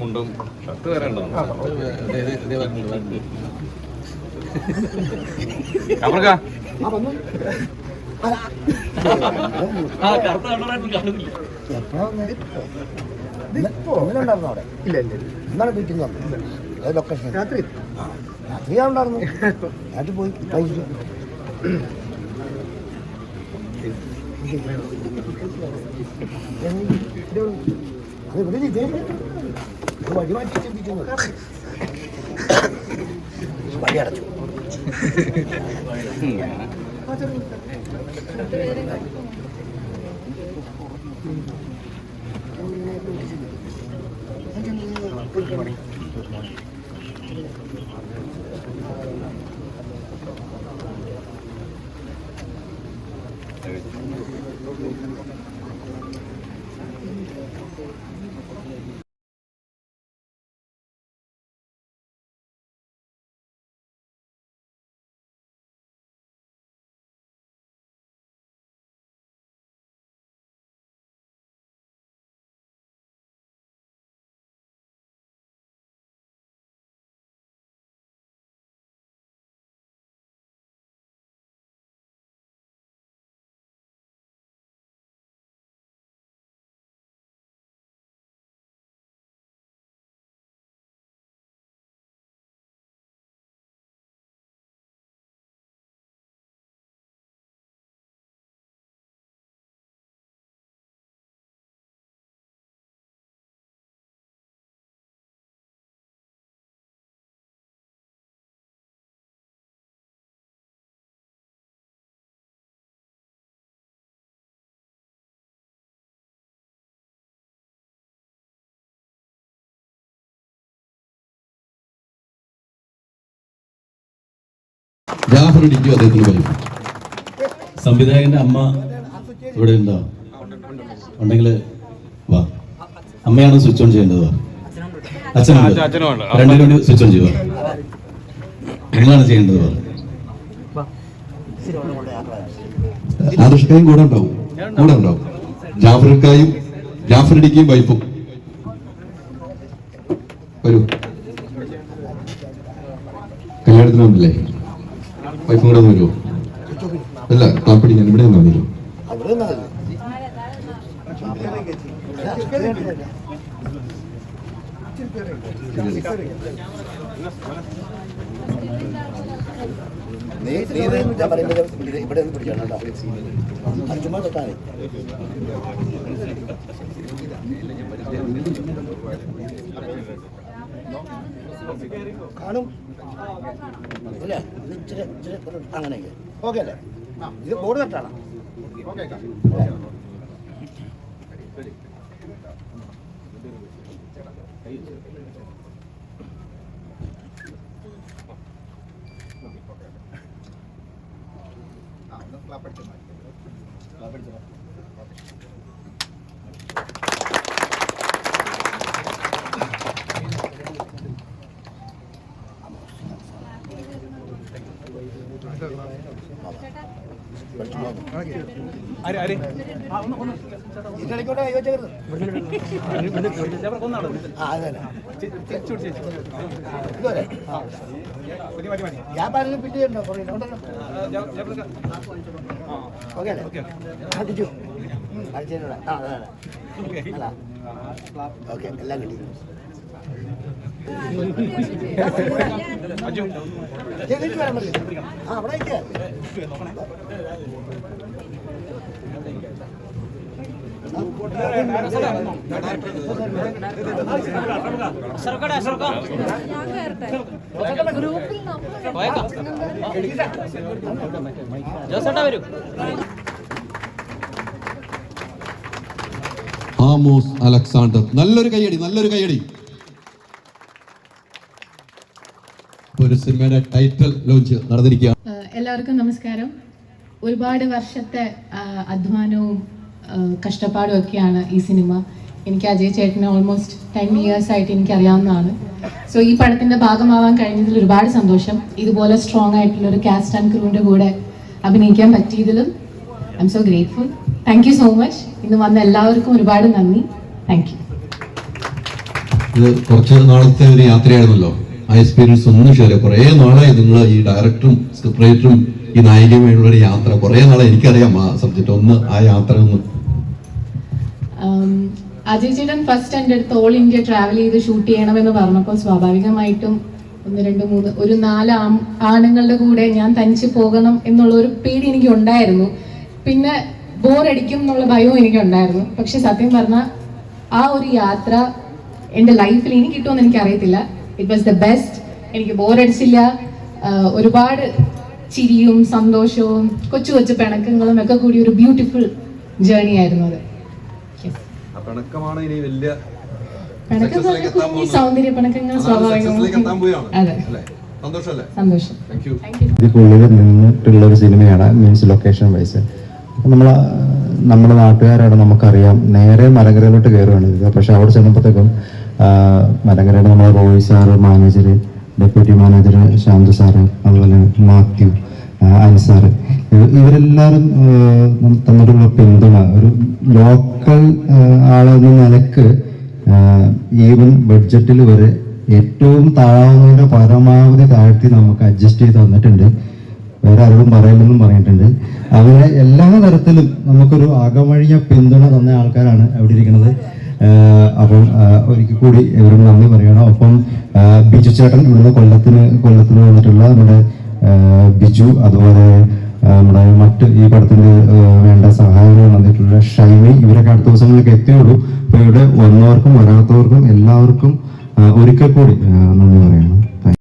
മുണ്ടും ഷർട്ട് വേറെ ഉണ്ടോ? ഇല്ല എന്താണ് മീറ്റിംഗ് ലൊക്കേഷൻ രാത്രിയാണുണ്ടായിരുന്നു. രാത്രി പോയി കഴിച്ചു. അത് ഇവിടെ ഇതേ വഴി മാറ്റി ചിന്തിക്കുന്നത് വഴി അടച്ചു. ജാഫർ ഇടിക്കും അദ്ദേഹത്തിന് വരും. സംവിധായകന്റെ അമ്മ ഇവിടെ ഉണ്ടോ? ഉണ്ടെങ്കിൽ വാ. അമ്മയാണ് സ്വിച്ച് ഓൺ ചെയ്യേണ്ടത്. അച്ഛനുണ്ട്. രണ്ടിനും സ്വിച്ച് ഓൺ ചെയ്യുക. നിങ്ങളാണ് ചെയ്യേണ്ടത്. ആദർശക്കായും കൂടെ ഉണ്ടാവും. ജാഫർക്കായും ജാഫറിടിക്കും വൈഫും വരൂ. കല്യാണത്തിനുണ്ടല്ലേ? വൈഫും കൂടെ ഒന്ന് വരുമോ? അല്ല ക്ലാപ്പടി ഞാൻ ഇവിടെ നിന്നോ? ഇവിടെ പിടിക്കണം ചുമ്മാ തൊട്ടാൽ കാണും അല്ലേ? ഇച്ചിരി അങ്ങനെയൊക്കെ ഓക്കെ അല്ലേ? ഇത് ബോർഡ് കെട്ടാണ്. വ്യാപാരം പിറ്റ് ചെയ്യണ്ടോ? ഓക്കെ അല്ലേ? അടിച്ചു അടിച്ചതിനൂടെ അല്ല ഓക്കെ എല്ലാം കിട്ടി. അവിടെ ആമോസ് അലക്സാണ്ടർ. നല്ലൊരു കൈയടി. ഒരു സിനിമയുടെ ടൈറ്റിൽ ലോഞ്ച് നടന്നിരിക്കുകയാണ്. എല്ലാവർക്കും നമസ്കാരം. ഒരുപാട് വർഷത്തെ അധ്വാനവും കഷ്ടപ്പാടും ഒക്കെയാണ് ഈ സിനിമ. എനിക്ക് അജയ് ചേട്ടനെ ഓൾമോസ്റ്റ് 10 years ആയിട്ട് എനിക്കറിയാവുന്നതാണ്. സോ ഈ പടത്തിൻ്റെ ഭാഗമാവാൻ കഴിഞ്ഞതിൽ ഒരുപാട് സന്തോഷം. ഇതുപോലെ സ്ട്രോങ് ആയിട്ടുള്ള ഒരു കാസ്റ്റ് ആൻഡ് ക്രൂവിൻ്റെ കൂടെ അഭിനയിക്കാൻ പറ്റിയതിലും I am so grateful. Thank you so much. ഇന്ന് വന്ന എല്ലാവർക്കും ഒരുപാട് നന്ദി. Thank you. ഇത് കുറച്ച് നാളത്തെ ഒരു യാത്രയായിരുന്നല്ലോ. ആ എക്സ്പീരിയൻസ് ഒന്നും ഷെയർ. കുറേ നാളായി നിങ്ങൾ ഈ ഡയറക്ടറും സ്ക്രിപ്റ്റ് റൈറ്ററും ഈ നായികയുമായുള്ള ഒരു യാത്ര, കുറേ നാളെ എനിക്കറിയാം ആ സബ്ജക്റ്റ്. ഒന്ന് ആ യാത്ര ഒന്ന്. അജയ് ചേട്ടൻ ഫസ്റ്റ് എൻ്റെ അടുത്ത് ഓൾ ഇന്ത്യ ട്രാവൽ ചെയ്ത് ഷൂട്ട് ചെയ്യണമെന്ന് പറഞ്ഞപ്പോൾ സ്വാഭാവികമായിട്ടും 1, 2, 3 ഒരു 4 ആണുങ്ങളുടെ കൂടെ ഞാൻ തനിച്ച് പോകണം എന്നുള്ള ഒരു പേടി എനിക്ക് ഉണ്ടായിരുന്നു. പിന്നെ ബോറടിക്കും എന്നുള്ള ഭയവും എനിക്കുണ്ടായിരുന്നു. പക്ഷെ സത്യം പറഞ്ഞാൽ ആ ഒരു യാത്ര എൻ്റെ ലൈഫിൽ ഇനി കിട്ടുമെന്ന് എനിക്കറിയത്തില്ല. It was the best. എനിക്ക് ബോറടിച്ചില്ല. ഒരുപാട് ചിരിയും സന്തോഷവും കൊച്ചു കൊച്ചു പിണക്കങ്ങളും ഒക്കെ കൂടി ഒരു ബ്യൂട്ടിഫുൾ ജേർണി ആയിരുന്നു അത്. പിണക്കമാണ് ഇനി വലിയ സൗന്ദര്യ പിണക്കങ്ങൾ സ്വാഭാവികമാണ്. അതെ, സന്തോഷം. ഇതിനുള്ളിൽ നിന്നിട്ടുള്ള ഒരു സിനിമയാണ്, മീൻസ് ലൊക്കേഷൻ വൈസ്. അപ്പം നമ്മുടെ നാട്ടുകാരാണ്, നമുക്കറിയാം. നേരെ മലങ്കരയിലോട്ട് കയറുകയാണ് ഇത്. പക്ഷെ അവിടെ ചെന്നപ്പോഴത്തേക്കും മലങ്കരയുടെ നമ്മളെ Roy sir, manager, deputy manager Shanthu sir, അതുപോലെ മാത്യു, അനിൽ സാറ്, ഇവരെല്ലാവരും തന്നിട്ടുള്ള പിന്തുണ, ഒരു ലോക്കൽ ആളെന്ന നിലക്ക് ഈവൻ ബഡ്ജറ്റിൽ വരെ ഏറ്റവും താഴ്ന്നതിൻ്റെ പരമാവധി താഴ്ത്തി നമുക്ക് അഡ്ജസ്റ്റ് ചെയ്ത് തന്നിട്ടുണ്ട്. വേറെ ആരോടും പറയില്ലെന്നും പറഞ്ഞിട്ടുണ്ട്. അവരെ എല്ലാ തരത്തിലും നമുക്കൊരു അകമഴിഞ്ഞ പിന്തുണ തന്ന ആൾക്കാരാണ് അവിടെ ഇരിക്കുന്നത്. അപ്പം ഒരിക്കൽ കൂടി ഇവരോട് നന്ദി പറയണം. ഒപ്പം ബിജു ചേട്ടൻ ഇവിടുന്ന് കൊല്ലത്തിന് വന്നിട്ടുള്ള നമ്മുടെ ബിജു, അതുപോലെ നമ്മുടെ മറ്റ് ഈ പടത്തിന് വേണ്ട സഹായങ്ങൾ വന്നിട്ടുള്ള ഷൈനി, ഇവരൊക്കെ അടുത്ത ദിവസങ്ങളിലേക്ക് എത്തിയുള്ളൂ. അപ്പോൾ ഇവിടെ വന്നവർക്കും വരാത്തവർക്കും എല്ലാവർക്കും ഒരിക്കൽ കൂടി നന്ദി പറയാം.